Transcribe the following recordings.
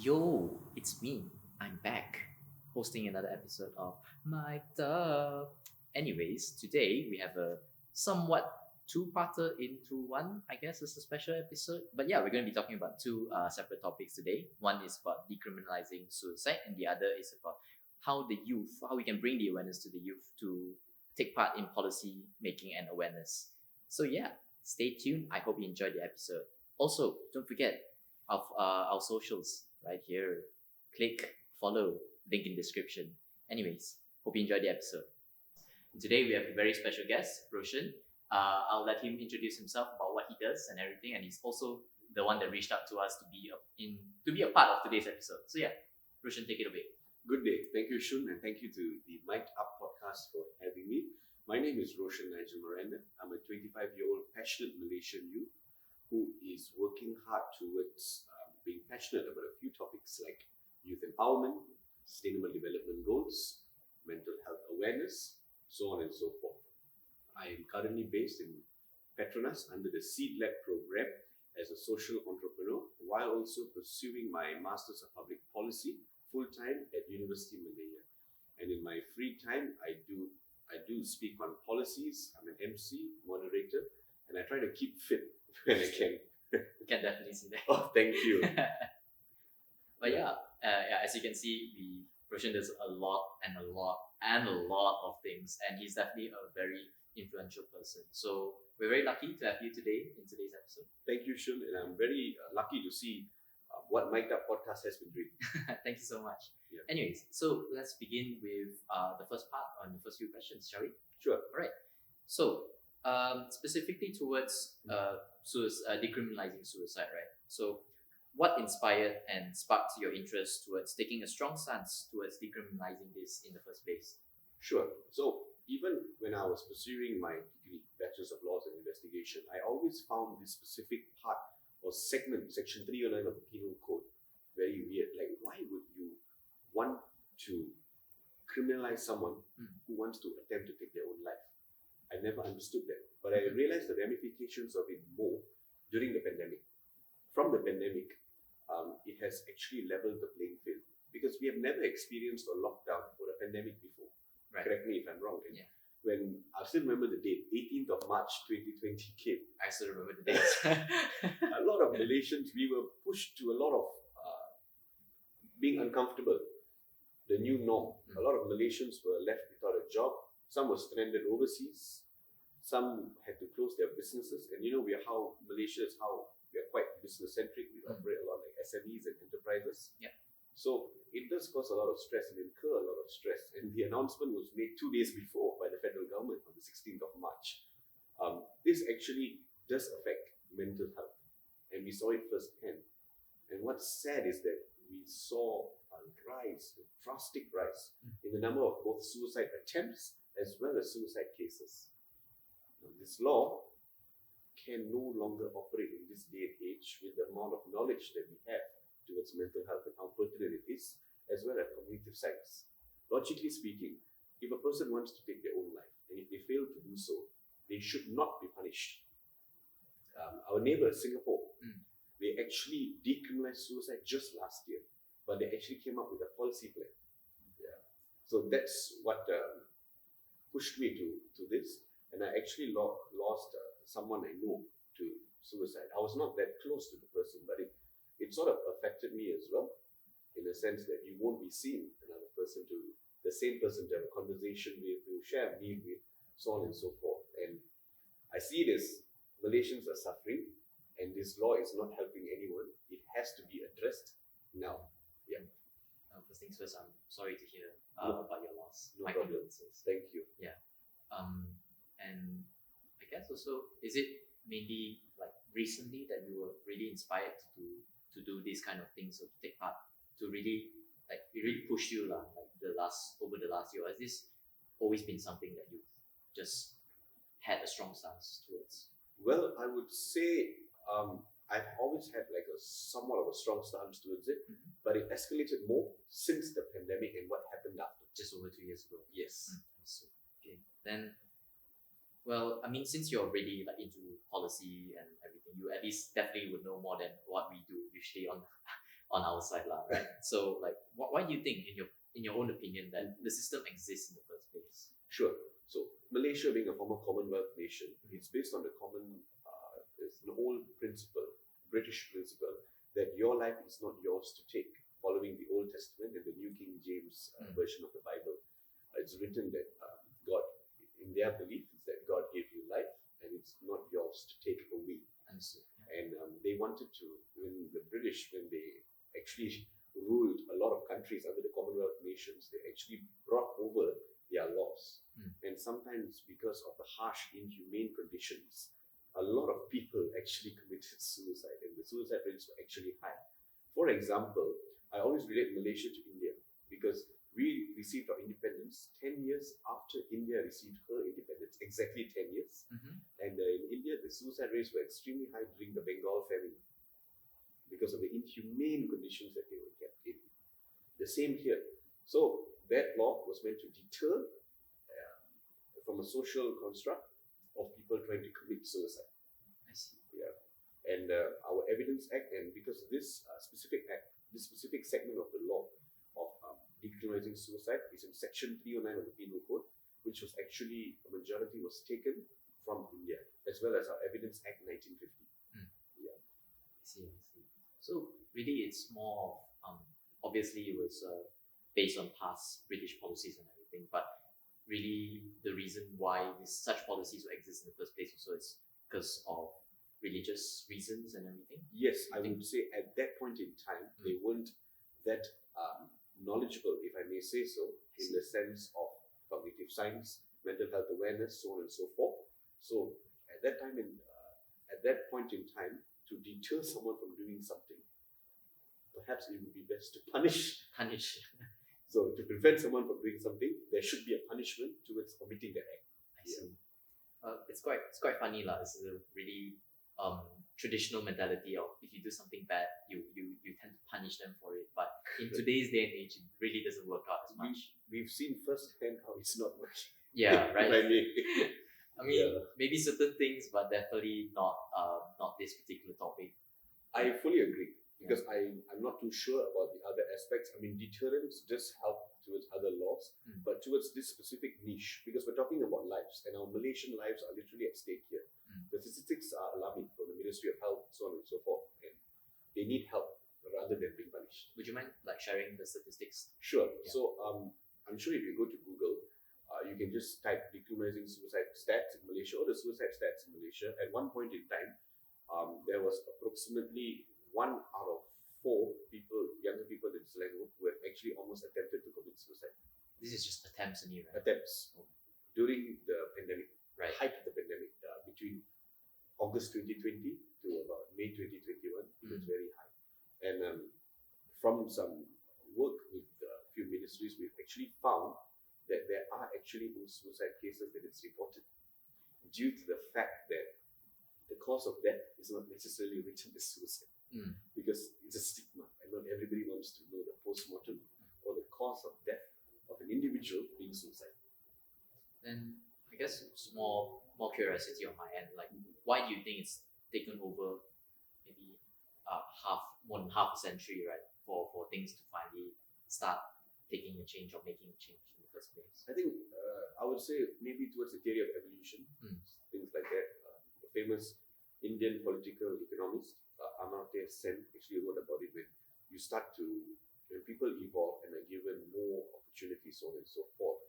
Yo, it's me. I'm back, hosting another episode of Mic'd Up. Anyways, today we have a somewhat two-parter into one. I guess it's a special episode. But yeah, we're going to be talking about two separate topics today. One is about decriminalizing suicide, and the other is about how we can bring the awareness to the youth to take part in policy making and awareness. So yeah, stay tuned. I hope you enjoyed the episode. Also, don't forget of our socials right here. Click, follow, link in description. Anyways, hope you enjoyed the episode. Today we have a very special guest, Roshan. I'll let him introduce himself about what he does and everything, and he's also the one that reached out to us to be a part of today's episode. So yeah, Roshan, take it away. Good day. Thank you, Shun, and thank you to the Mic'd Up podcast for having me. My name is Roshan Nigel Miranda. I'm a 25-year-old passionate Malaysian youth who is working hard towards being passionate about a few topics like youth empowerment, sustainable development goals, mental health awareness, so on and so forth. I am currently based in Petronas under the Seed Lab program as a social entrepreneur, while also pursuing my Masters of Public Policy full-time at University Malaysia. And in my free time, I do speak on policies. I'm an MC, moderator, and I try to keep fit when I can. We can definitely see that. Oh, thank you. But yeah, as you can see, Roshan does a lot of things, and he's definitely a very influential person. So we're very lucky to have you today in today's episode. Thank you, Shun, and I'm very lucky to see what Mic'd Up podcast has been doing. Thank you so much. Yeah. Anyways, so let's begin with the first part on the first few questions, shall we? Sure. All right. So specifically towards decriminalizing suicide, right? So what inspired and sparked your interest towards taking a strong stance towards decriminalizing this in the first place? Sure. So even when I was pursuing my degree, Bachelor's of Laws and Investigation, I always found this specific part or segment, Section 309 of the Penal Code, very weird. Like, why would you want to criminalize someone who wants to attempt to take their own life? I never understood that. But I realized the ramifications of it more during the pandemic. From the pandemic, it has actually leveled the playing field because we have never experienced a lockdown or a pandemic before. Right. Correct me if I'm wrong. And Yeah. when I still remember the date, 18th of March 2020 came. I still remember the dates. A lot of Malaysians, we were pushed to a lot of being uncomfortable, the new norm. A lot of Malaysians were left without a job. Some were stranded overseas. Some had to close their businesses. And you know, Malaysia is how we are quite business-centric. We operate a lot like SMEs and enterprises. Yeah. So it does cause a lot of stress and incur a lot of stress. And the announcement was made 2 days before by the federal government on the 16th of March. This actually does affect mental health. And we saw it firsthand. And what's sad is that we saw a drastic rise in the number of both suicide attempts as well as suicide cases. Now, this law can no longer operate in this day and age with the amount of knowledge that we have towards mental health and how pertinent it is, as well as cognitive science. Logically speaking, if a person wants to take their own life, and if they fail to do so, they should not be punished. Our neighbor, Singapore, they actually decriminalized suicide just last year, but they actually came up with a policy plan. Yeah. So that's what pushed me to this, and I actually lost someone I know to suicide. I was not that close to the person, but it sort of affected me as well, in the sense that you won't be seeing the same person to have a conversation with, to share a meal with, so on and so forth. And I see it as Malaysians are suffering, and this law is not helping anyone. It has to be addressed now. Yeah. First things first, I'm sorry to hear No. about your loss. No My problem. condolences. Thank you. And I guess also, is it mainly like recently that you were really inspired to do these kind of things or to take part, to really like it really pushed you like over the last year? Has this always been something that you've just had a strong stance towards? Well, I would say I've always had like a somewhat of a strong stance towards it, but it escalated more since the pandemic and what happened after. Just over 2 years ago. Yes. Okay. Then, well, I mean, since you're already like into policy and everything, you at least definitely would know more than what we do usually on on our side, lah, right? So like, why do you think, in your own opinion, that the system exists in the first place? Sure. So Malaysia being a former Commonwealth nation, it's based on the common, it's an old principle, British principle, that your life is not yours to take, following the Old Testament and the New King James version of the Bible. It's written that God, in their belief, is that God gave you life and it's not yours to take away. And they wanted to, when the British, when they actually ruled a lot of countries under the Commonwealth nations, they actually brought over their laws. And sometimes because of the harsh, inhumane conditions, a lot of people actually committed suicide, and the suicide rates were actually high. For example, I always relate Malaysia to India, because we received our independence 10 years after India received her independence, exactly 10 years. And in India, the suicide rates were extremely high during the Bengal famine because of the inhumane conditions that they were kept in. The same here. So that law was meant to deter from a social construct of people trying to commit suicide. I see. Yeah. And our Evidence Act, and because this specific act, this specific segment of the law of decriminalizing suicide is in Section 309 of the Penal Code, which was actually, a majority was taken from India, as well as our Evidence Act 1950. Yeah. I see. So really, it's more of, obviously it was based on past British policies and everything, but really the reason why such policies will exist in the first place also is because of religious reasons and everything. Yes, I would say at that point in time, they weren't that knowledgeable, if I may say so, in the sense of cognitive science, mental health awareness, so on and so forth. So at that time, at that point in time, to deter someone from doing something, perhaps it would be best to punish. So to prevent someone from doing something, there should be a punishment towards committing that act. I see. It's quite funny, lah. It's a really traditional mentality of, if you do something bad, you tend to punish them for it. But in today's day and age, it really doesn't work out as much. We've seen firsthand how it's not working. Yeah, right. I mean, Yeah. maybe certain things, but definitely not this particular topic. I fully agree, because I'm not too sure about the other aspects. I mean, deterrence does help towards other laws, but towards this specific niche, because we're talking about lives, and our Malaysian lives are literally at stake here. The statistics are alarming from the Ministry of Health, so on and so forth, and they need help rather than being punished. Would you mind sharing the statistics? Sure. Yeah. So I'm sure if you go to Google, you can just type decriminalizing suicide stats in Malaysia, or the suicide stats in Malaysia. At one point in time, there was approximately 1 out of 4 people, younger people in Selangor, who have actually almost attempted to commit suicide. This is just attempts only, right? Attempts during the pandemic, Right. height of the pandemic, between August 2020 to about May 2021, it was very high. And from some work with a few ministries, we've actually found that there are actually more suicide cases that it's reported, due to the fact that the cause of death is not necessarily written as suicide, because it's a stigma, and not everybody wants to know the post-mortem or the cause of death of an individual being suicide. Then I guess it's more curiosity on my end. Like, why do you think it's taken over maybe more than half a century, right, for things to finally start taking a change or making a change in the first place? I think I would say maybe towards the theory of evolution, things like that. The famous Indian political economist Amartya Sen actually wrote about it. When people evolve and are given more opportunities, so on and so forth,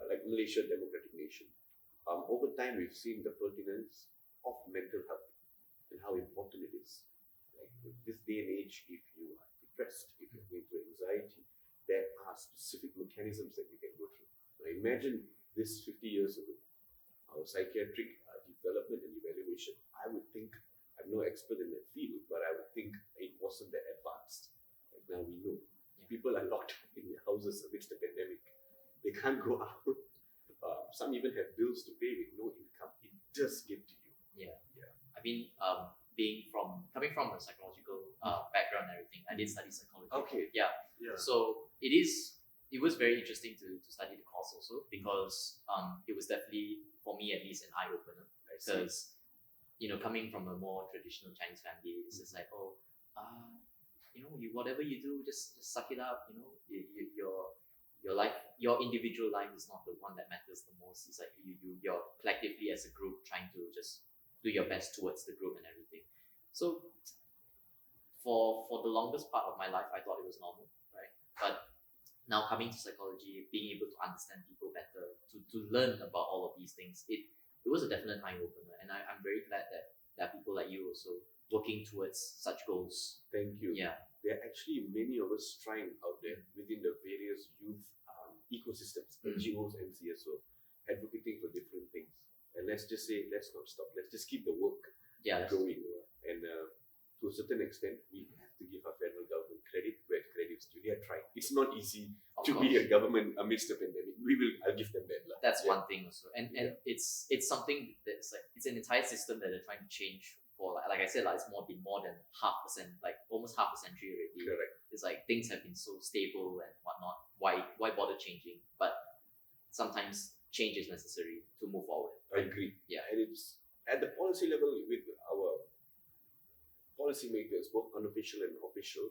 like Malaysia, democratic nation. Over time, we've seen the pertinence of mental health and how important it is. Like this day and age, if you are depressed, if you're going through anxiety, there are specific mechanisms that you can go through. Now imagine this 50 years ago, our psychiatric development and evaluation. I would think, I'm no expert in that field, but I would think it wasn't that advanced. Like now we know. People are locked in their houses amidst the pandemic. They can't go out. Some even have bills to pay with no income. It does get to you. Yeah. I mean, coming from a psychological background and everything, I did study psychology. Okay. Yeah. So it was very interesting to study the course also, because it was definitely, for me at least, an eye opener. Because coming from a more traditional Chinese family, it's just like, whatever you do, just suck it up. Your life, your individual life is not the one that matters the most. It's like you're collectively as a group trying to just do your best towards the group and everything. So for the longest part of my life, I thought it was normal, right? But now coming to psychology, being able to understand people better, to learn about all of these things, it was a definite eye opener, and I'm very glad that there are people like you also working towards such goals. Thank you. Yeah, there are actually many of us trying out there within the various youth ecosystems, NGOs and CSO, advocating for different things. And let's just say, let's not stop. Let's just keep the work going. And to a certain extent, we have to give our federal government credit where credit's due. They are trying. It's not easy to be a government amidst a pandemic. I'll give them that. That's one thing also. And it's something that's like, it's an entire system that they're trying to change for, like I said, it's been more than almost half a century already. Correct. It's like things have been so stable and whatnot. Why bother changing? But sometimes change is necessary to move forward. I agree. Yeah. And it's at the policy level with our policymakers, both unofficial and official,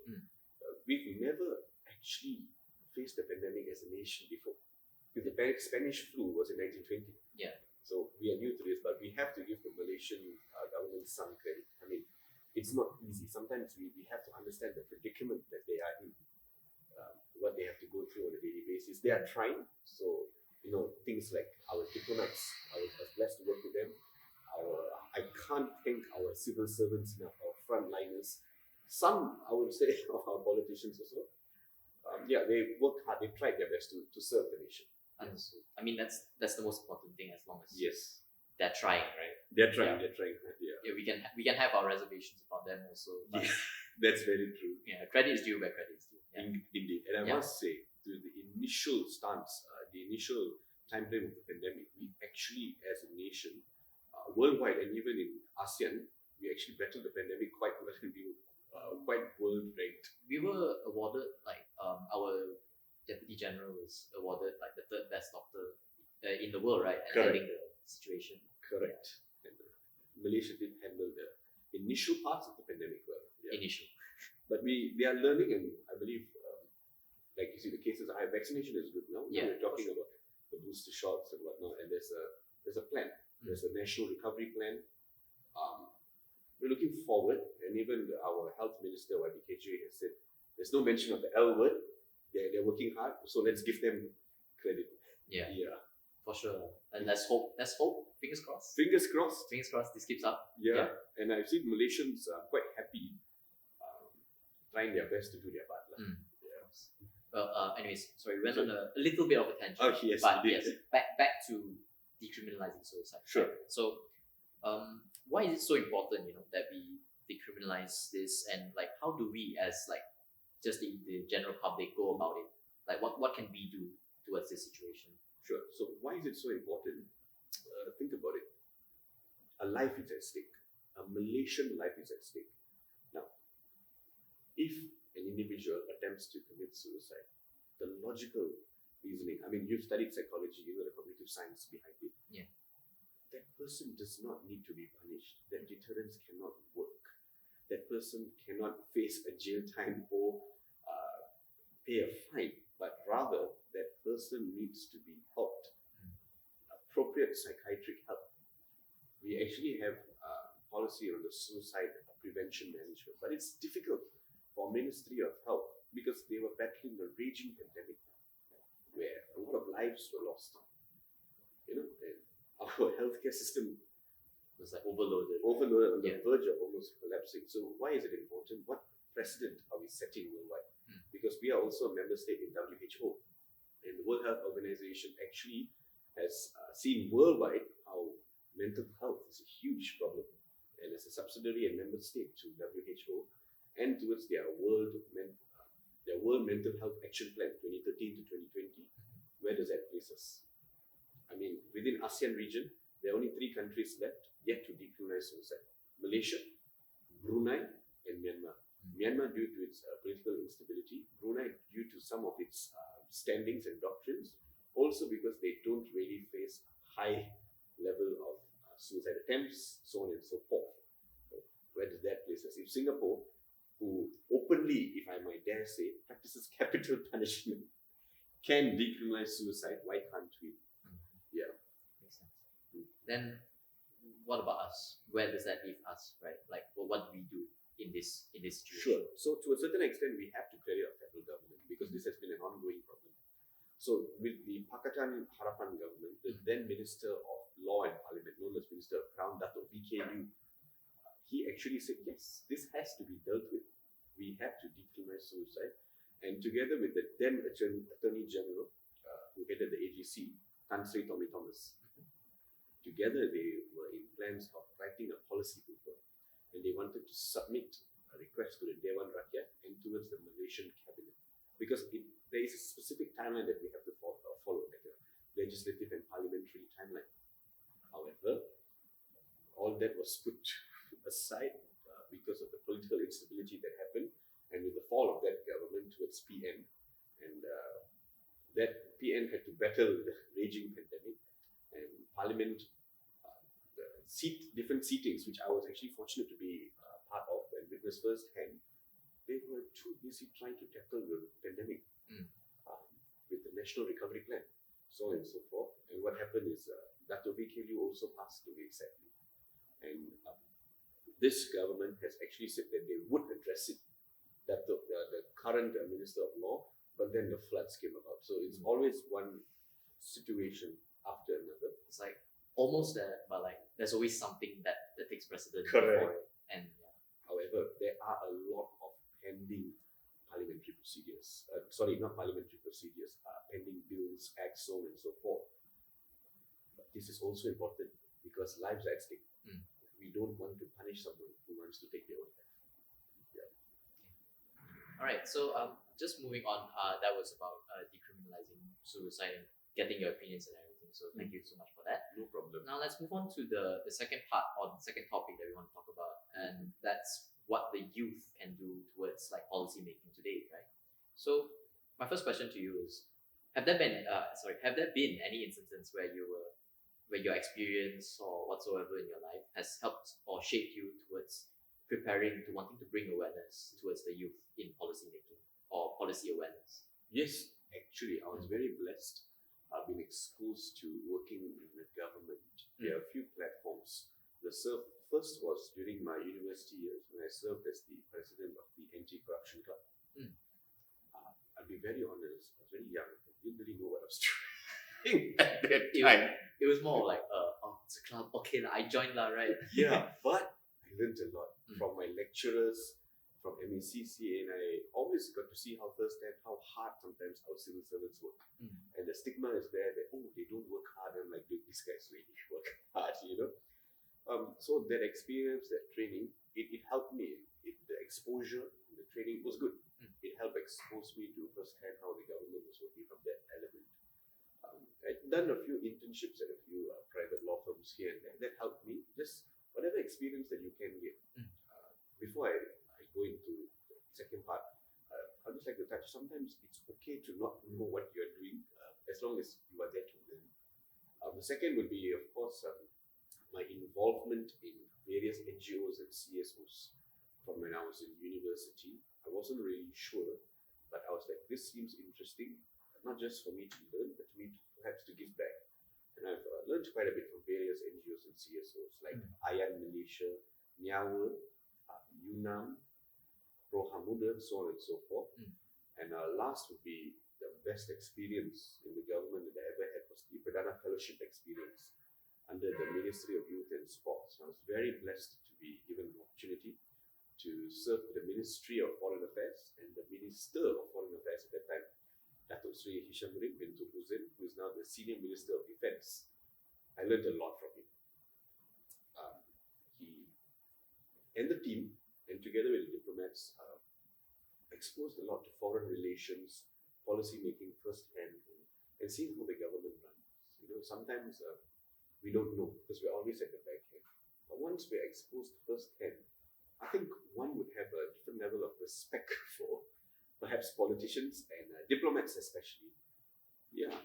we've never actually faced a pandemic as a nation before. Because the Spanish flu was in 1920. Yeah. So we are new to this, but we have to give the Malaysian government some credit. I mean, it's not easy. Sometimes we have to understand the predicament that they are in, what they have to go through on a daily basis. They are trying. So, things like our diplomats, I was blessed to work with them. I can't thank our civil servants enough, our frontliners. Some, I would say, of our politicians also. They worked hard. They tried their best to serve the nation. Understood. I mean, that's the most important thing, as long as they're trying, right? They're trying. They're trying. Yeah, we can have our reservations about them also. But that's very true. Yeah, credit is due where credit is due. Yeah. Indeed. And I must say, to the initial stance, the initial time frame of the pandemic, we actually, as a nation, worldwide and even in ASEAN, we actually battled the pandemic quite well, and we were quite world ranked. We were awarded, our Deputy General was awarded the third best doctor in the world, right? And handling the situation. Correct. And Malaysia did handle the initial parts of the pandemic well. Yeah. Initial. But they are learning, and I believe, like you see, the cases are high. Vaccination is good now. Yeah, we're talking about the booster shots and whatnot, and there's a plan. There's a national recovery plan. We're looking forward, and even our health minister, YBKJ, has said there's no mention of the L word. They're working hard, so let's give them credit. Yeah. Yeah. For sure. And let's hope. Fingers crossed. Fingers crossed. Fingers crossed this keeps up. Yeah. And I've seen Malaysians quite happy, trying their best to do their part. Anyways, sorry, we went on a little bit of a tangent. Oh, yes, but back to decriminalizing suicide. Sure. Right? So, why is it so important, that we decriminalize this, and how do we, as just the general public, go about it? What can we do towards this situation? Sure. So why is it so important? Think about it. A life is at stake. A Malaysian life is at stake. Now, if an individual attempts to commit suicide, the logical reasoning, I mean, you've studied psychology, you know the cognitive science behind it. Yeah. That person does not need to be punished. That deterrence cannot work. That person cannot face a jail time or pay a fine, but rather that person needs to be helped. Appropriate psychiatric help. We actually have policy on the suicide prevention management, but it's difficult for Ministry of Health because they were battling the raging pandemic where a lot of lives were lost. And our healthcare system was overloaded on the verge of almost collapsing. So why is it important? What precedent are we setting worldwide? Because we are also a member state in WHO, and the World Health Organization actually has seen worldwide how mental health is a huge problem, and as a subsidiary and member state to WHO and towards their World Mental Health Action Plan 2013 to 2020, where does that place us? I mean, within ASEAN region, there are only 3 countries left yet to decriminalize suicide: Malaysia, Brunei, and Myanmar. Myanmar due to its political instability, Brunei due to some of its standings and doctrines, also because they don't really face high level of suicide attempts, so on and so forth. So where does that place us? If Singapore who openly, if I might dare say, practices capital punishment can decriminalize suicide, why can't we? Yeah. Makes sense. Then, what about us? Where does that leave us, right? Like, what do we do in this situation? Sure. So to a certain extent, we have to credit our federal government because this has been an ongoing problem. So with the Pakatan Harapan government, the then Minister of Law and Parliament, known as Minister of Crown, Dato' VKU, he actually said, yes, this has to be dealt with. We have to decriminalize suicide. And together with the then Attorney General, who headed the AGC, Tan Sri Tommy Thomas, together they were in plans of writing a policy paper. And they wanted to submit a request to the Dewan Rakyat and towards the Malaysian cabinet. Because there is a specific timeline that we have to follow, like a legislative and parliamentary timeline. However, all that was put aside because of the political instability that happened, and with the fall of that government towards PN, and that PN had to battle the raging pandemic, and Parliament, different seatings, which I was actually fortunate to be part of and witness firsthand, they were too busy trying to tackle the pandemic with the National Recovery Plan, so on and so forth. And what happened is Dato' VKU also passed away sadly. And this government has actually said that they would address it, that the current Minister of Law, but then the floods came about. So it's always one situation after another. It's like almost there, but like there's always something that takes precedence. Correct. Before it. And However, there are a lot of pending parliamentary procedures. Not parliamentary procedures, pending bills, acts, so on and so forth. But this is also important because lives are at stake. We don't want to punish someone who wants to take their own life. Yeah. All right, so just moving on, that was about decriminalizing suicide and getting your opinions and everything. So thank you so much for that. No problem. Now let's move on to the second part or the second topic that we want to talk about, and that's what the youth can do towards like policy making today, right? So my first question to you is: have there been any instances where your experience or whatsoever in your life has helped or shaped you towards preparing to wanting to bring awareness towards the youth in policy making or policy awareness? Yes, actually, I was very blessed. I've been exposed to working in the government. There are a few platforms. The first was during my university years when I served as the president of the Anti-Corruption Club. I'll be very honest, I was very young. I didn't really know what I was doing at that time. It was more like, it's a club, okay, I joined that, right? Yeah, but I learned a lot from my lecturers, from MECC, and I always got to see how firsthand how hard sometimes our civil servants work. And the stigma is there that, they don't work hard. I'm like, dude, these guys really work hard, So that experience, that training, it helped me. The exposure, the training was good. It helped expose me to firsthand how the government was working from that element. I've done a few internships at a few private law firms here and there. That helped me. Just whatever experience that you can get. Before I go into the second part, I'd just like to touch. Sometimes it's okay to not know what you're doing as long as you are there to learn. The second would be, of course, my involvement in various NGOs and CSOs from when I was in university. I wasn't really sure, but I was like, this seems interesting, not just for me to learn, but me perhaps to give back. And I've learned quite a bit from various NGOs and CSOs like Ayan Malaysia, Nyawa, UNAM, Prohamuda, so on and so forth. And last would be the best experience in the government that I ever had was the Perdana Fellowship experience under the Ministry of Youth and Sports. I was very blessed to be given the opportunity to serve the Ministry of Foreign Affairs and the Minister of Foreign Affairs at that time, Datuk Sri Hishamuddin bin Tubuzen, who is now the Senior Minister of Defence. I learned a lot from him. He and the team, and together with the diplomats, exposed a lot to foreign relations, policy making firsthand, and seeing how the government runs. Sometimes we don't know because we're always at the back end. But once we're exposed firsthand, I think one would have a different level of respect for perhaps politicians and diplomats especially. Yeah.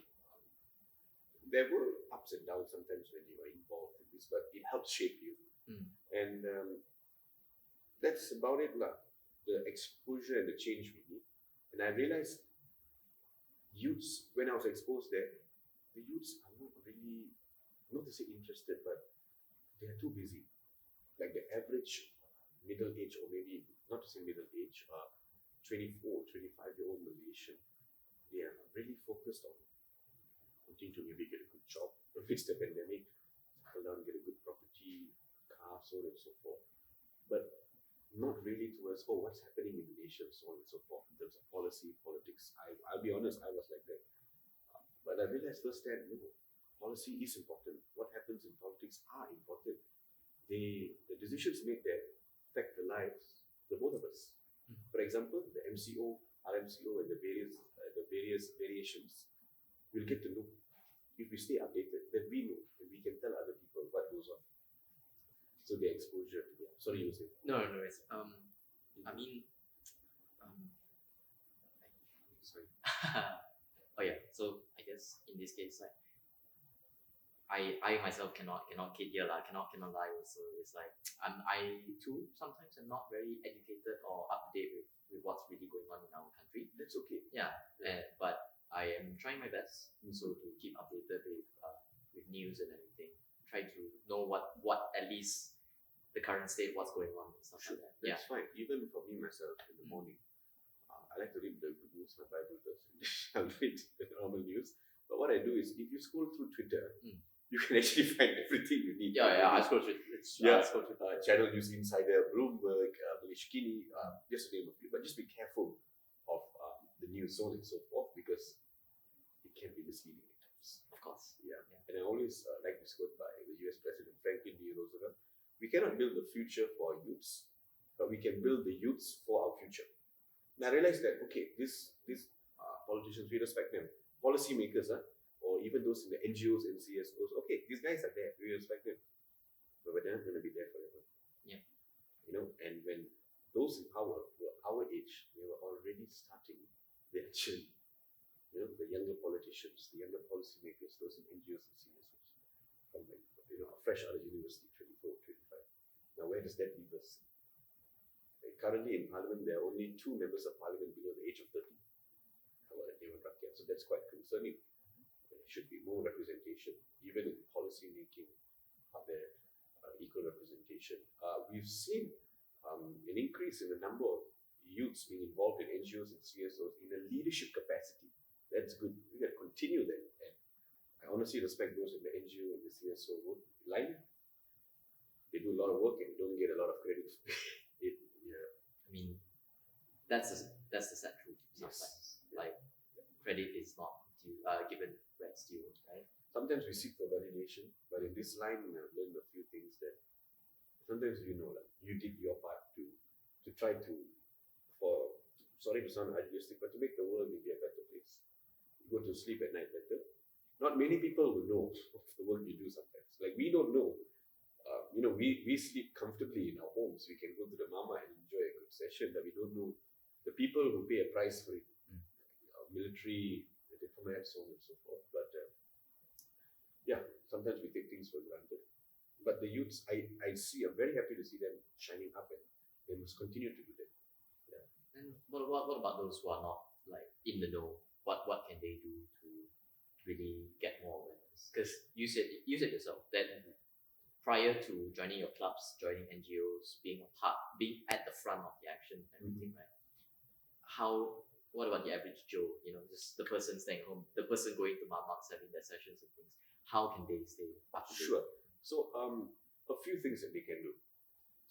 There were ups and downs sometimes when you are involved in this, but it helps shape you. And that's about it lah. the exposure and the change we need. And I realized youths, when I was exposed there, the youths are not really, not to say interested, but they are too busy. Like the average middle age, or maybe not to say middle age, 24, 25-year-old Malaysian, they are really focused on wanting to maybe get a good job, fix the pandemic, settle down, get a good property, car, so on and so forth. But not really towards, what's happening in Malaysia, so on and so forth, in terms of policy, politics. I'll be honest, I was like that. But I realized firsthand, policy is important. What happens in politics are important. The decisions made there affect the lives of the both of us. For example, the MCO, RMCO, and the various variations, we'll get to know. If we stay updated, then we know, and we can tell other people what goes on. So the exposure to them. Sorry, you say. No. I mean, Sorry. oh yeah. So I guess in this case, like, I myself cannot kid here lah. Cannot lie. So it's like I too sometimes am not very educated or up to date with what's really going on in our country. That's okay. Yeah. But I am trying my best so to keep updated with news and everything. Try to know what at least the current state, what's going on and stuff like that. That's fine. Even for me myself in the morning, I like to read the good news, my Bible verse. I'll read the normal news. But what I do is, if you scroll through Twitter, you can actually find everything you need. I scroll through. Channel News Insider, Bloomberg, Malaysia Kini, just to name a few. But just be careful of the news, so on and so forth, because it can be misleading at times. Of course. Yeah. And I always like this quote by the US President Franklin D. Roosevelt: "We cannot build the future for our youths, but we can build the youths for our future." And I realized that, okay, these politicians, we respect them. Policymakers, or even those in the NGOs and CSOs, okay, these guys are there, we respect them. But they're not going to be there forever. Yeah. And when those in power were our age, they were already starting their journey. The younger politicians, the younger policymakers, those in NGOs and CSOs, from fresh out of university, 24, 25. Now, where does that leave us? Currently in Parliament, there are only 2 members of Parliament below the age of 30. So that's quite concerning. There should be more representation, even in policy making. Are there equal representation? We've seen an increase in the number of youths being involved in NGOs and CSOs in a leadership capacity. That's good. We got to continue that. And I honestly respect those in the NGO and the CSO line. They do a lot of work and don't get a lot of credit. I mean, that's the sad truth sometimes. Yes. Like, credit is not given where it's due, right? Sometimes we seek for validation, but in this line, I've learned a few things that sometimes you did your part to try to, sorry to sound idealistic, but to make the world maybe a better place. You go to sleep at night better. Not many people will know of the work you do sometimes. Like, we don't know. We sleep comfortably in our homes. We can go to the mama and enjoy a good session, but we don't know the people who pay a price for it. Military, the diplomats, so on and so forth. But sometimes we take things for granted. But the youths, I'm very happy to see them shining up, and they must continue to do that. Yeah. And what about those who are not like in the know? What can they do to really get more awareness? Because you said yourself that prior to joining your clubs, joining NGOs, being at the front of the action and everything, right? What about the average Joe? Just the person staying home, the person going to mamas, having their sessions and things. How can they stay up to date? Sure. So, a few things that they can do.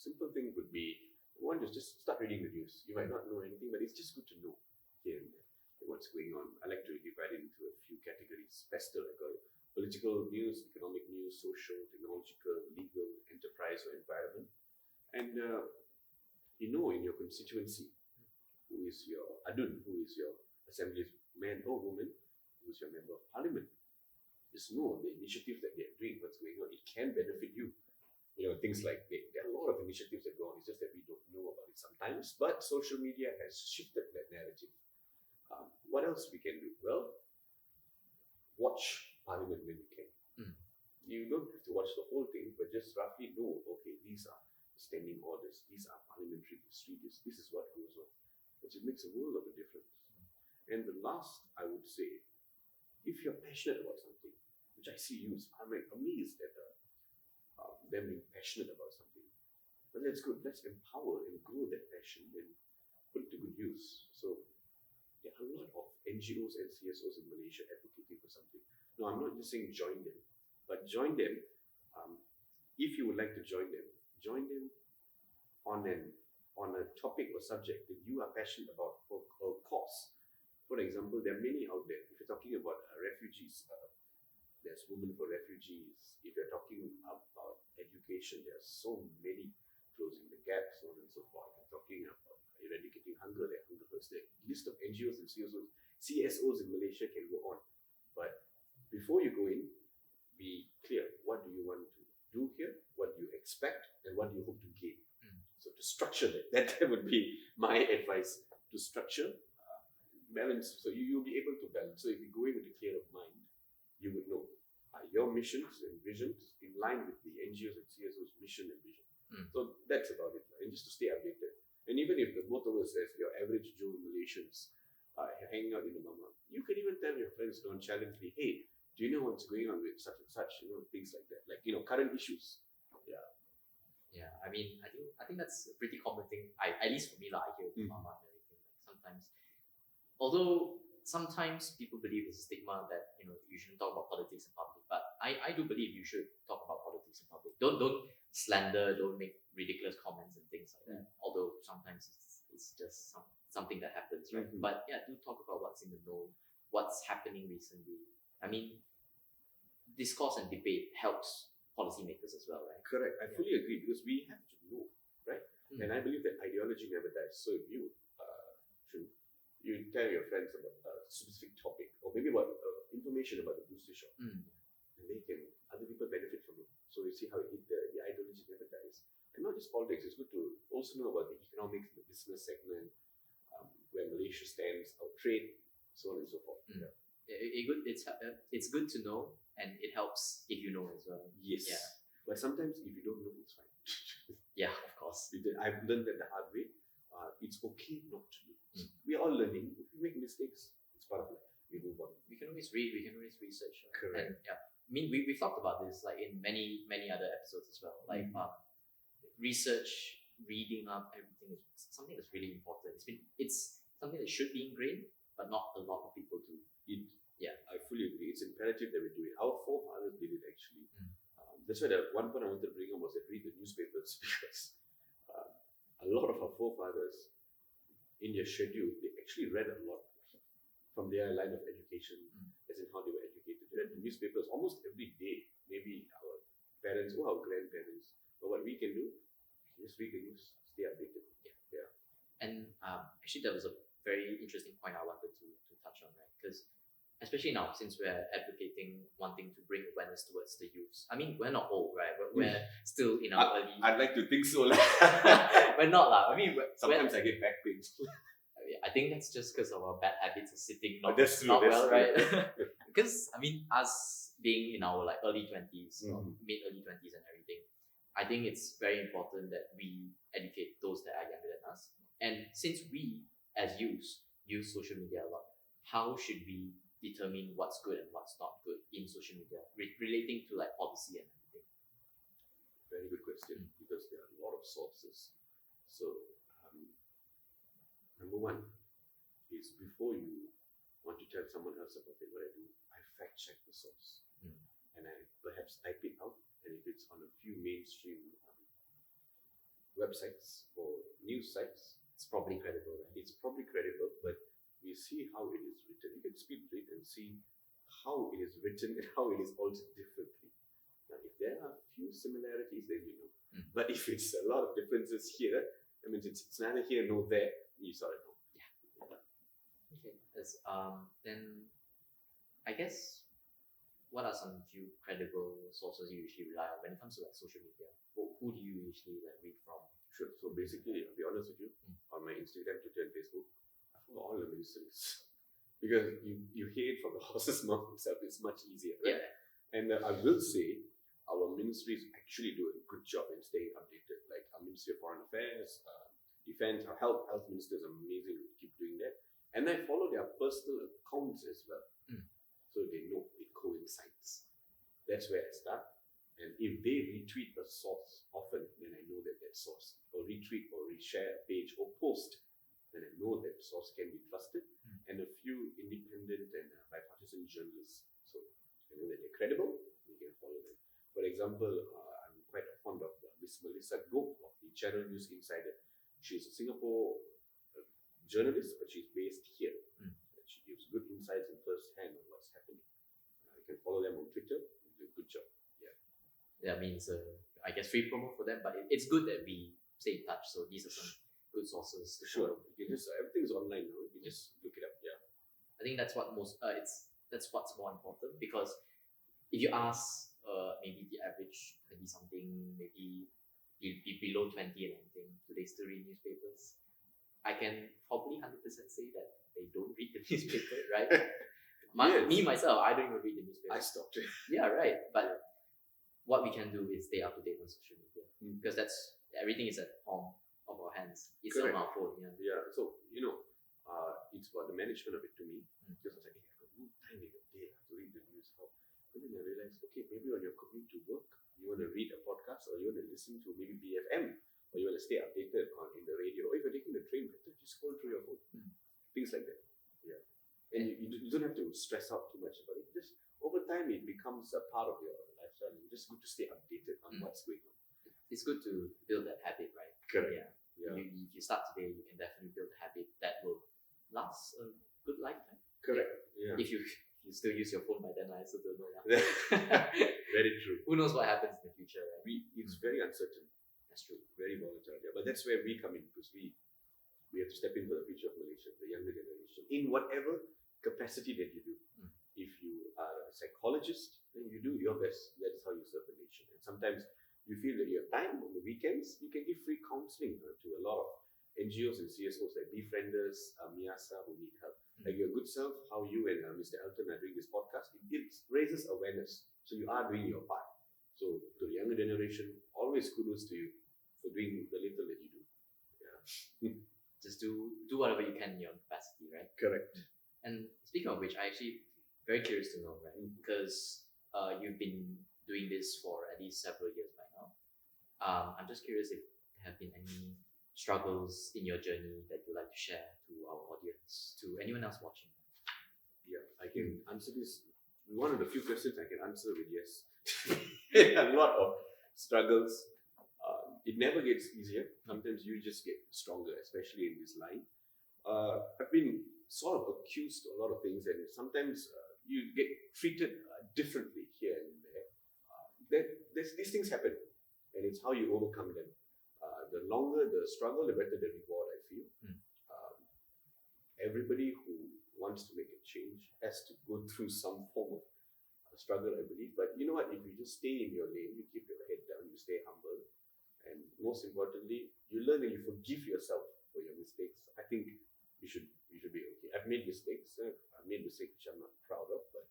Simple thing would be, one is just start reading the news. You might not know anything, but it's just good to know here and there what's going on. I like to divide it into a few categories. Pestle, I call it. Political news, economic news, social, technological, legal, enterprise, or environment. And in your constituency, who is your adun, who is your assemblyman or woman, who is your member of parliament. Just know the initiatives that they're doing, what's going on. It can benefit you. Things like there are a lot of initiatives that go on. It's just that we don't know about it sometimes. But social media has shifted that narrative. What else we can do? Well, watch Parliament when you can. You don't have to watch the whole thing, but just roughly know, okay, these are standing orders, these are parliamentary procedures, this is what goes It makes a world of a difference. And the last, I would say, if you're passionate about something, which I see you, I'm amazed at them being passionate about something. But that's good. Let's empower and grow that passion and put it to good use. So there are a lot of NGOs and CSOs in Malaysia advocating for something. No, I'm not just saying join them, but join them. If you would like to join them on a topic or subject that you are passionate about or cause. For example, there are many out there. If you're talking about refugees, there's Women for Refugees. If you're talking about education, there are so many, closing the gap, so on and so forth. If you're talking about eradicating hunger, there are Hunger First. The list of NGOs and CSOs in Malaysia can go on. But before you go in, be clear. What do you want to do here? What do you expect? And what do you hope to gain? So to structure that would be my advice. To structure, balance. So you'll be able to balance. So if you go in with a clear of mind, you would know your missions and visions in line with the NGOs and CSOs' mission and vision. So that's about it. And just to stay updated. And even if the both of us, as your average Joe Malaysians, hanging out in the mama, you can even tell your friends nonchalantly, hey, do you know what's going on with such and such? Things like that. Like, current issues. Yeah. Yeah, I mean, I think that's a pretty common thing. At least for me, I hear from mama and everything. Like although sometimes people believe it's a stigma that you shouldn't talk about politics in public, but I do believe you should talk about politics in public. Don't slander, don't make ridiculous comments and things like that. Although sometimes it's just something that happens, right? But yeah, do talk about what's in the know, what's happening recently. I mean, discourse and debate helps policymakers as well, right? Correct. I fully agree, because we have to know, right? And I believe that ideology never dies. So if you tell your friends about a specific topic, or maybe about information about the booster shop, and other people benefit from it. So you see how the ideology never dies. And not just politics, it's good to also know about the economics, the business segment, where Malaysia stands, our trade, so on and so forth. It's good to know, and it helps if you know as well. Yes. Yeah. But sometimes if you don't know, it's fine. Yeah, of course. I've learned that the hard way. It's okay not to know. We're all learning. If we make mistakes, it's part of life. We move on. We can always read, we can always research. Correct. And I mean, we've talked about this like in many other episodes as well. Like research, reading up, everything is something that's really important. It's something that should be ingrained, but not a lot of people do. I fully agree. It's imperative that we do it. Our forefathers did it actually. That's why the one point I wanted to bring up was that read the newspapers, because a lot of our forefathers, in their schedule, they actually read a lot from their line of education, as in how they were educated. They read the newspapers almost every day. Maybe our parents or our grandparents. But what we can do, just read the news, stay updated. Yeah. And actually, that was a very interesting point I wanted to touch on, right? Because especially now, since we're advocating wanting to bring awareness towards the youth. I mean, we're not old, right? We're still in our early. I'd like to think so. We're not lah. I mean, sometimes I get back pains. I think that's just because of our bad habits of sitting not well, right? Because I mean, us being in our like early 20s, mid early 20s and everything, I think it's very important that we educate those that are younger than us. And since we as youth use social media a lot, how should we determine what's good and what's not good in social media relating to like policy and everything? Very good question, because there are a lot of sources. So number one is, before you want to tell someone else about it, what I do, I fact check the source, and I perhaps type it out. And if it's on a few mainstream websites or news sites, it's probably credible, right? It's probably credible, but we see how it is written. You can speed through it and see how it is written and how it is altered differently. Now, if there are a few similarities, then you know. But if it's a lot of differences here, that means it's neither here nor there. You sort of know. Yeah. Okay. Then I guess, what are some few credible sources you usually rely on when it comes to like social media? Who do you usually like read from? Sure. So basically, I'll be honest with you, on my Instagram, Twitter, and Facebook, I follow all the ministries. Because you hear it from the horse's mouth itself, it's much easier, right? Yeah. And I will say, our ministries actually do a good job in staying updated. Like our Ministry of Foreign Affairs, defense, our health ministers are amazing, keep doing that. And I follow their personal accounts as well. So they know it coincides. That's where I start. And if they retweet a source often, then I know that source, or retweet or reshare a page or post, then I know that source can be trusted. And a few independent and bipartisan journalists. So I know that they're credible, we can follow them. For example, I'm quite fond of Miss Melissa Goh of the Channel News Insider. She's a Singapore journalist, but she's based here. She gives good insights and first hand on what's happening. You can follow them on Twitter. They do a good job. That means, I guess, free promo for them, but it's good that we stay in touch. So these are some good sources. Sure. You can just, everything's online now. You can just look it up. Yeah. I think that's what that's what's more important, because if you ask maybe the average 20-something, maybe below 20 and anything, do they still read newspapers? I can probably 100% say that they don't read the newspaper, right? Me myself, I don't even read the newspaper. I stopped it. Yeah, right. But what we can do is stay up to date on social media, because that's everything is at the palm of our hands. It's on our phone. Yeah. So it's about the management of it to me. Because I was like, hey, I got no time in the day to read the news. And then I realized, okay, maybe on your commute to work, you want to read a podcast, or you want to listen to maybe BFM, or you want to stay updated in the radio, or if you're taking the train, just scroll through your phone. Things like that. Yeah. And you don't have to stress out too much about it. Just over time, it becomes a part of your lifestyle. It's just good to stay updated on what's going on. It's good to build that habit, right? Correct. Yeah. If you start today, you can definitely build a habit that will last a good lifetime. Correct. Yeah. If you still use your phone by then, I still don't know. Very true. Who knows what happens in the future, right? It's very uncertain. That's true. Very volatile. Yeah. But that's where we come in, because we have to step in for the future of Malaysia, the younger generation, in whatever capacity that you do. If you are a psychologist, then you do your best. That is how you serve the nation. And sometimes you feel that you have time on the weekends, you can give free counseling to a lot of NGOs and CSOs like Befrienders, Miyasa, who need help. Like your good self, how you and Mr. Elton are doing this podcast, it raises awareness. So you are doing your part. So to the younger generation, always kudos to you for doing the little that you do. Yeah. Just do whatever you can in your capacity, right? Correct. And speaking of which, I actually very curious to know, right? Because you've been doing this for at least several years by now. I'm just curious if there have been any struggles in your journey that you'd like to share to our audience, to anyone else watching. Yeah, I can answer this. One of the few questions I can answer with yes. A lot of struggles. It never gets easier. Sometimes you just get stronger, especially in this line. I've been sort of accused of a lot of things, and sometimes you get treated differently here and there. These things happen, and it's how you overcome them. The longer the struggle, the better the reward, I feel. Everybody who wants to make a change has to go through some form of struggle, I believe. But you know what? If you just stay in your lane, you keep your head down, you stay humble, and most importantly, you learn and you forgive yourself for your mistakes. I think you should be okay. I've made mistakes. I've made mistakes which I'm not proud of, but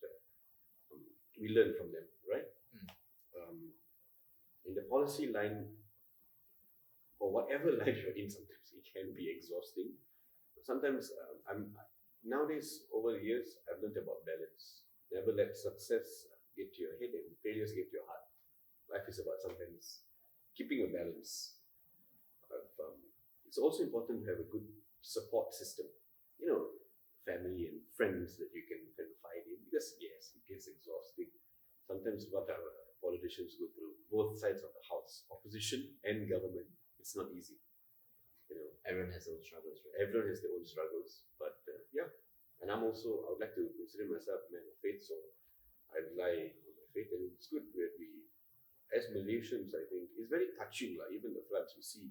we learn from them, right? In the policy line, or whatever line you're in, sometimes it can be exhausting. Sometimes nowadays, over the years, I've learned about balance. Never let success get to your head and failures get to your heart. Life is about sometimes keeping a balance. It's also important to have a good support system. Family and friends that you can confide in. Because yes, it gets exhausting. Sometimes what our politicians go through, both sides of the house, opposition and government, it's not easy. Everyone has their own struggles, right? Everyone has their own struggles, but yeah. And I would like to consider myself a man of faith, so I rely on my faith, and it's good that we, as Malaysians, I think, it's very touching, even the floods we see.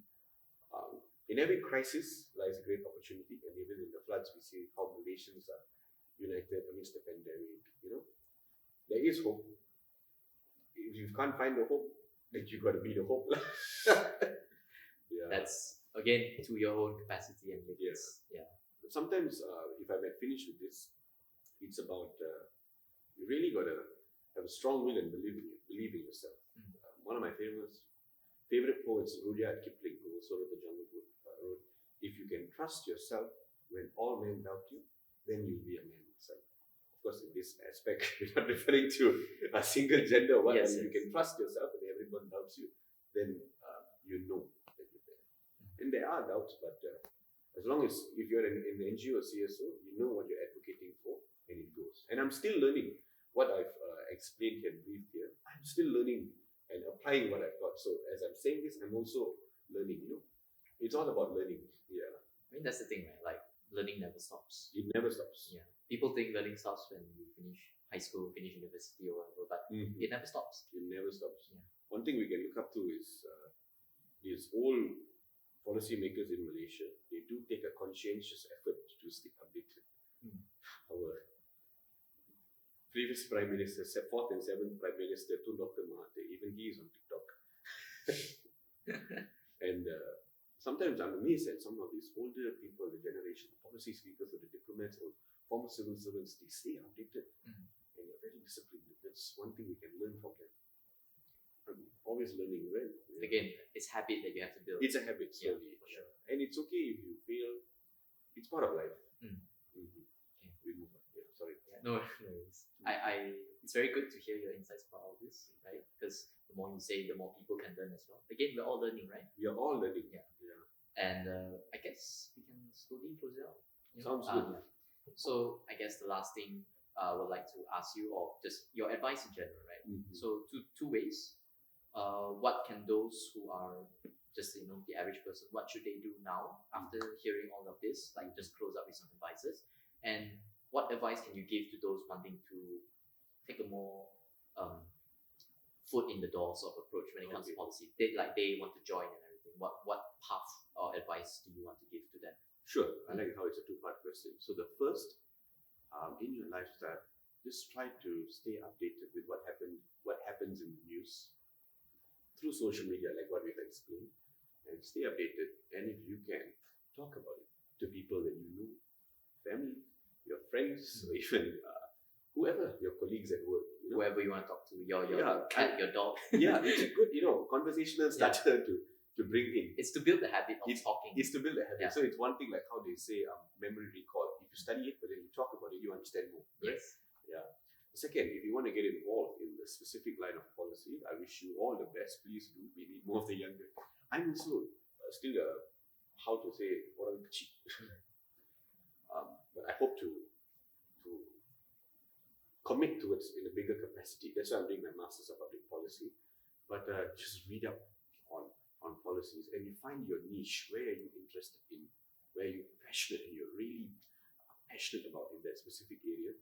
In every crisis lies a great opportunity, and even in the floods we see how Malaysians are united amidst the pandemic. There is hope. If you can't find the hope, then you got to be the hope. Yeah. That's again to your own capacity and limits. Yes. Yeah. But sometimes, if I might finish with this, it's about you really got to have a strong will and believe in yourself. One of my favorite poets, Rudyard Kipling, who also wrote The Jungle Book, wrote, trust yourself when all men doubt you, then you'll be a man yourself. Of course, in this aspect, we're not referring to a single gender one. Yes, You can trust yourself and everyone doubts you, then you know that you're there. And there are doubts, but as long as if you're in an NGO or CSO, you know what you're advocating for, and it goes. And I'm still learning what I've explained here and briefed here. I'm still learning and applying what I've got. So as I'm saying this, I'm also learning. It's all about learning. Yeah. I mean, that's the thing, right? Like, learning never stops. It never stops. Yeah. People think learning stops when you finish high school, finish university or whatever, but it never stops. It never stops. Yeah. One thing we can look up to is all policymakers in Malaysia. They do take a conscientious effort to stay updated. Our previous Prime Minister, 4th and 7th Prime Minister, Dr. Mahathir, even he is on TikTok. And sometimes I'm amazed at some of these older people, the generation, the policy speakers, or the diplomats, or former civil servants. They stay updated and they're very disciplined. That's one thing we can learn from them. I'm always learning, right? Yeah. Again, it's habit that you have to build. It's a habit, slowly. Yeah, for sure. And it's okay if you fail. It's part of life. Okay. We move on. Yeah, sorry. Yeah, no worries. It's very good to hear your insights about all this, right? Because the more you say, the more people can learn as well. Again, we're all learning, right? We are all learning. Yeah. And I guess we can slowly close it out. Sounds good. So I guess the last thing I would like to ask you, or just your advice in general, right? So two ways. What can those who are just the average person, what should they do now after hearing all of this? Like, just close up with some advices. And what advice can you give to those wanting to take a more foot in the door sort of approach when it comes to policy? They want to join and everything. What path or advice do you want to give to them? Sure. I like how it's a two-part question. So the first, in your lifestyle, just try to stay updated with what happens in the news through social media, like what we've explained, and stay updated. And if you can, talk about it to people that you know, family, your friends, or even whoever, your colleagues at work, whoever you want to talk to, your cat, your dog. Yeah, it's a good conversational starter to bring in. It's to build the habit of talking. It's to build a habit. Yeah. So it's one thing like how they say memory recall. If you study it, but then you talk about it, you understand more. Right? Yes. Yeah. Second, if you want to get involved in the specific line of policy, I wish you all the best. Please do. We need more of the younger. I'm also still how to say, but I hope to commit towards in a bigger capacity. That's why I'm doing my Masters of Public Policy. But just read up on policies and you find your niche. Where are you interested in? Where are you passionate and you're really passionate about in that specific area?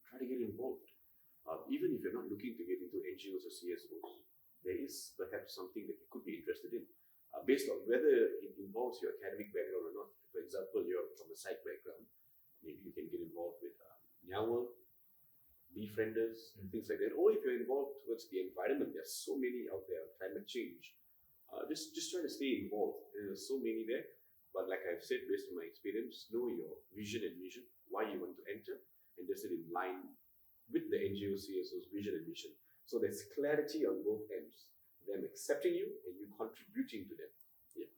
Try to get involved. Even if you're not looking to get into NGOs or CSOs, there is perhaps something that you could be interested in. Based on whether it involves your academic background or not. For example, you're from a psych background, maybe you can get involved with Nyawa, befrienders, things like that. Or if you're involved towards the environment, there's so many out there, climate change. Just try to stay involved. There's so many there. But like I've said, based on my experience, know your vision and mission, why you want to enter, and just it in line with the NGO CSO's vision and mission. So there's clarity on both ends. Them accepting you and you contributing to them. Yeah.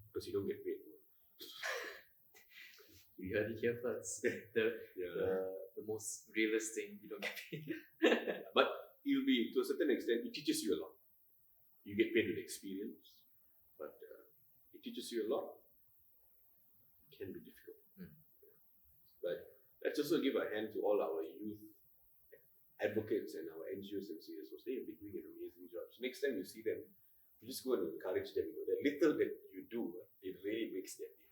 Because you don't get paid. You heard it here first. The most realist thing, you don't get paid. But it'll be, to a certain extent, it teaches you a lot. You get paid with experience, but it teaches you a lot. It can be difficult. But let's also give a hand to all our youth advocates and our NGOs and CSOs. They have been doing an amazing job. So next time you see them, you just go and encourage them. That little that you do, it really makes their day.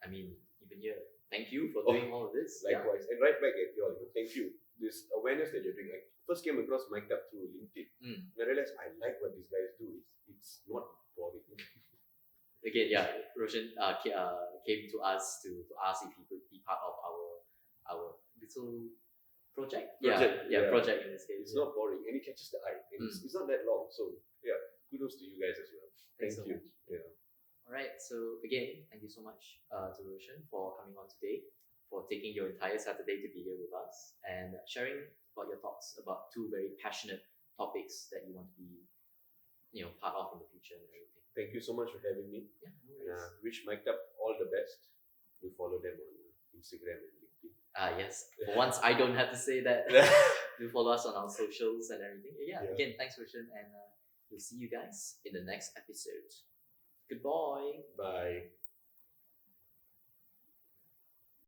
I mean, even here, thank you for doing all of this. Likewise. And right back at you all, thank you. This awareness that you're doing, I first came across mic'd up through LinkedIn. And I realized I like what these guys do. It's not boring. Again, Roshan came to us to ask if he could be part of our little project. Project in this case. It's not boring and it catches the eye. And it's not that long. So kudos to you guys as well. Thank you. Alright, so again, thank you so much to Roshan for coming on today, for taking your entire Saturday to be here with us and sharing about your thoughts about two very passionate topics that you want to be part of in the future and everything. thank you so much for having me. Yeah, no worries. Wish Mike Up all the best. You follow them on Instagram and LinkedIn. Yes. For once, I don't have to say that. Do follow us on our socials and everything. Yeah. Again, thanks, Roshan, and we'll see you guys in the next episode. Goodbye. Bye.